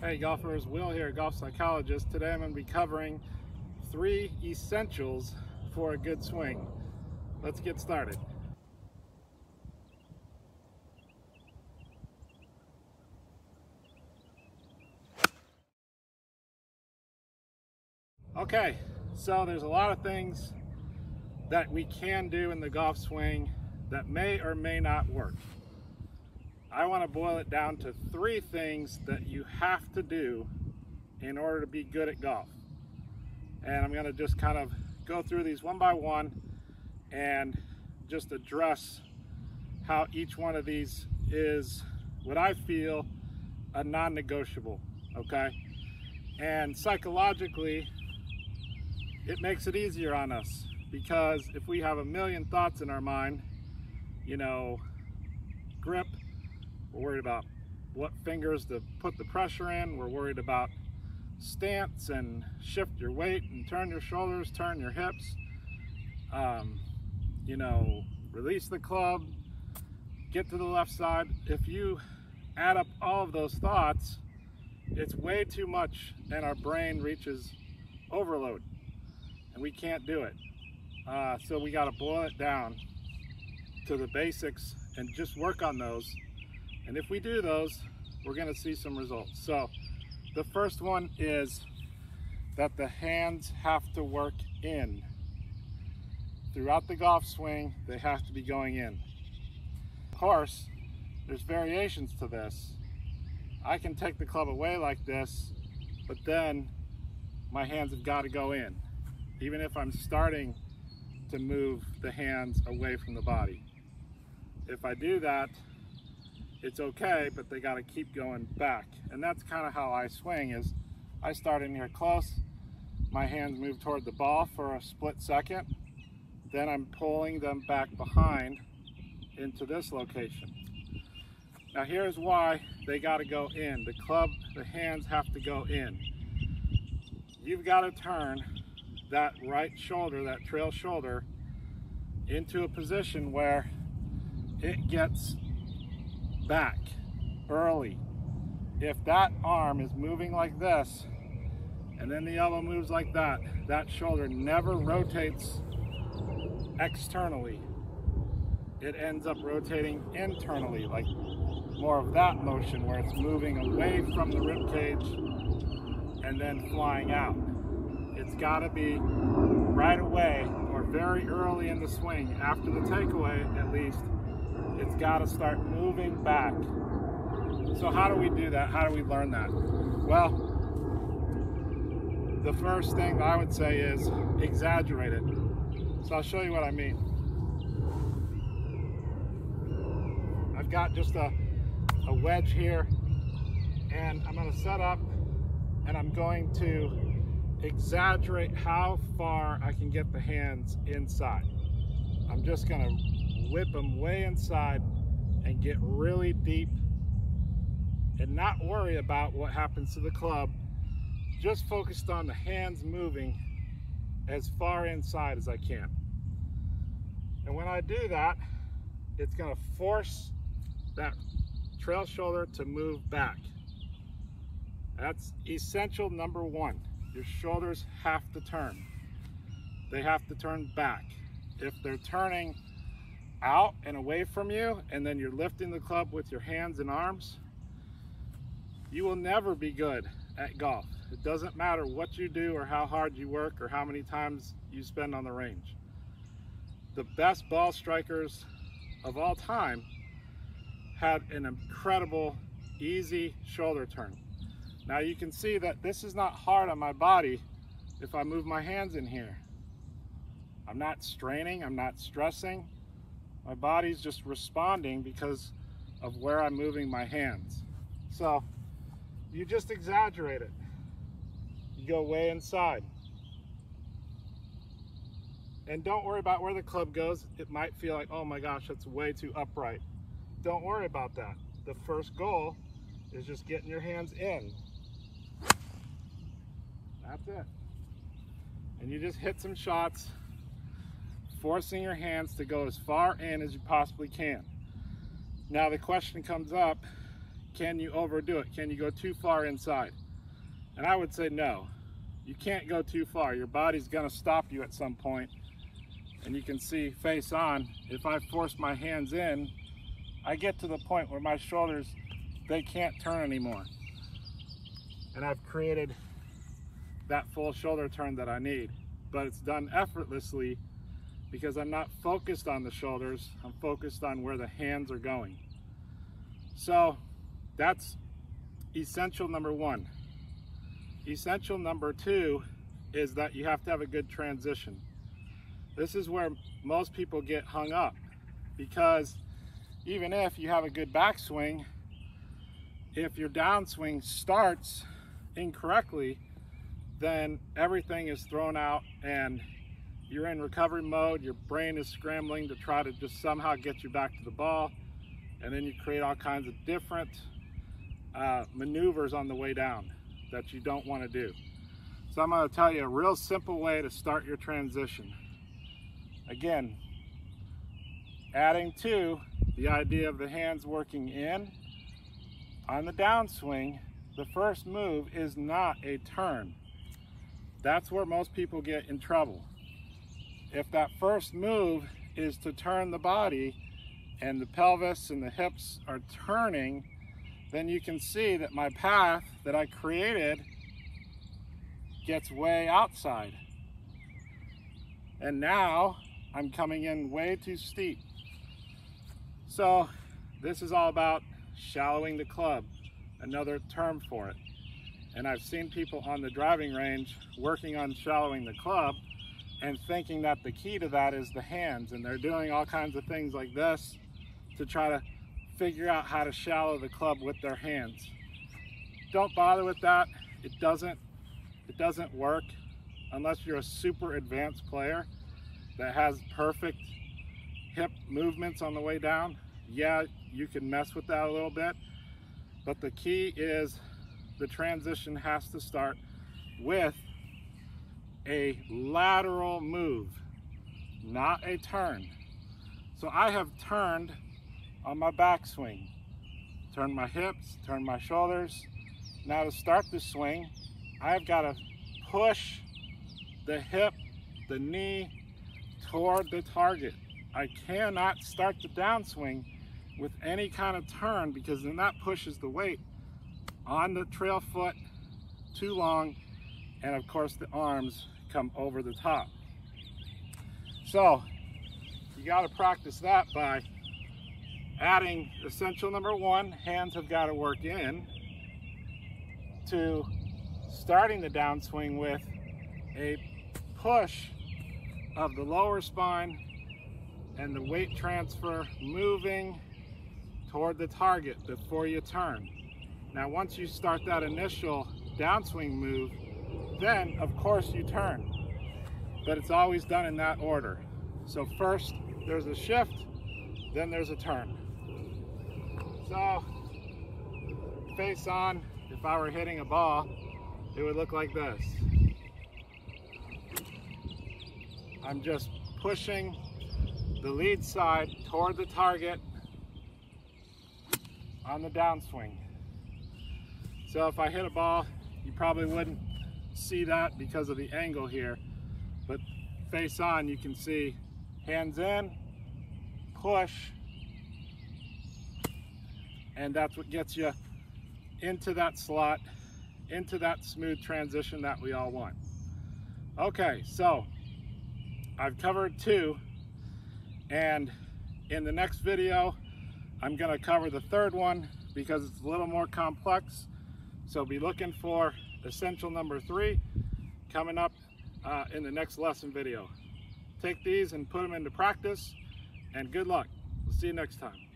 Hey golfers, Will here, Golf Psychologist. Today I'm going to be covering 3 essentials for a good swing. Let's get started. Okay, so there's a lot of things that we can do in the golf swing that may or may not work. I want to boil it down to 3 things that you have to do in order to be good at golf. And I'm going to just kind of go through these one by one and just address how each one of these is what I feel a non-negotiable, okay? And psychologically, it makes it easier on us because if we have a million thoughts in our mind, you know, grip, we're worried about what fingers to put the pressure in. We're worried about stance and shift your weight and turn your shoulders, turn your hips. You know, release the club, get to the left side. If you add up all of those thoughts, it's way too much and our brain reaches overload and we can't do it. So we got to boil it down to the basics and just work on those. And if we do those, we're going to see some results. So the first one is that the hands have to work in. Throughout the golf swing, they have to be going in. Of course, there's variations to this. I can take the club away like this, but then my hands have got to go in, even if I'm starting to move the hands away from the body. If I do that, it's okay, but they got to keep going back. And that's kind of how I swing, is I start in here close, my hands move toward the ball for a split second, then I'm pulling them back behind into this location. Now here's why they got to go in. The hands have to go in. You've got to turn that right shoulder, that trail shoulder, into a position where it gets back early. If that arm is moving like this and then the elbow moves like that, that shoulder never rotates externally. It ends up rotating internally, like more of that motion where it's moving away from the rib cage and then flying out. It's got to be right away or very early in the swing, after the takeaway at least. It's got to start moving back. So how do we do that? How do we learn that? Well, the first thing I would say is exaggerate it. So I'll show you what I mean. I've got just a wedge here, and I'm going to set up and I'm going to exaggerate how far I can get the hands inside. I'm just going to whip them way inside and get really deep and not worry about what happens to the club. Just focused on the hands moving as far inside as I can. And when I do that, it's going to force that trail shoulder to move back. That's essential number 1. Your shoulders have to turn. They have to turn back. If they're turning out and away from you, and then you're lifting the club with your hands and arms, you will never be good at golf. It doesn't matter what you do or how hard you work or how many times you spend on the range. The best ball strikers of all time had an incredible, easy shoulder turn. Now you can see that this is not hard on my body if I move my hands in here. I'm not straining, I'm not stressing. My body's just responding because of where I'm moving my hands. So you just exaggerate it. You go way inside. And don't worry about where the club goes. It might feel like, oh my gosh, that's way too upright. Don't worry about that. The first goal is just getting your hands in. That's it. And you just hit some shots, forcing your hands to go as far in as you possibly can. Now the question comes up, can you overdo it? Can you go too far inside? And I would say no. You can't go too far. Your body's gonna stop you at some point. And you can see face on, if I force my hands in, I get to the point where my shoulders, they can't turn anymore. And I've created that full shoulder turn that I need. But it's done effortlessly because I'm not focused on the shoulders, I'm focused on where the hands are going. So that's essential number one. Essential number two is that you have to have a good transition. This is where most people get hung up, because even if you have a good backswing, if your downswing starts incorrectly, then everything is thrown out and you're in recovery mode. Your brain is scrambling to try to just somehow get you back to the ball, and then you create all kinds of different maneuvers on the way down that you don't want to do. So I'm going to tell you a real simple way to start your transition. Again, adding to the idea of the hands working in, on the downswing, the first move is not a turn. That's where most people get in trouble. If that first move is to turn the body and the pelvis and the hips are turning, then you can see that my path that I created gets way outside. And now I'm coming in way too steep. So this is all about shallowing the club, another term for it. And I've seen people on the driving range working on shallowing the club and thinking that the key to that is the hands, and they're doing all kinds of things like this to try to figure out how to shallow the club with their hands. Don't bother with that. It doesn't work unless you're a super advanced player that has perfect hip movements on the way down. Yeah, you can mess with that a little bit, but the key is the transition has to start with a lateral move, not a turn. So I have turned on my backswing, turn my hips, turn my shoulders. Now to start the swing, I've got to push the hip, the knee toward the target. I cannot start the downswing with any kind of turn, because then that pushes the weight on the trail foot too long, and of course the arms come over the top. So you got to practice that by adding essential number one, hands have got to work in, to starting the downswing with a push of the lower spine and the weight transfer moving toward the target before you turn. Now once you start that initial downswing move, then of course you turn, but it's always done in that order. So first there's a shift, then there's a turn. So face on, if I were hitting a ball, it would look like this. I'm just pushing the lead side toward the target on the downswing. So if I hit a ball, you probably wouldn't see that because of the angle here, but face on, you can see hands in, push, and that's what gets you into that slot, into that smooth transition that we all want. Okay, so I've covered two, and in the next video I'm going to cover the third one because it's a little more complex. So be looking for essential number 3 coming up in the next lesson video. Take these and put them into practice, and good luck. We'll see you next time.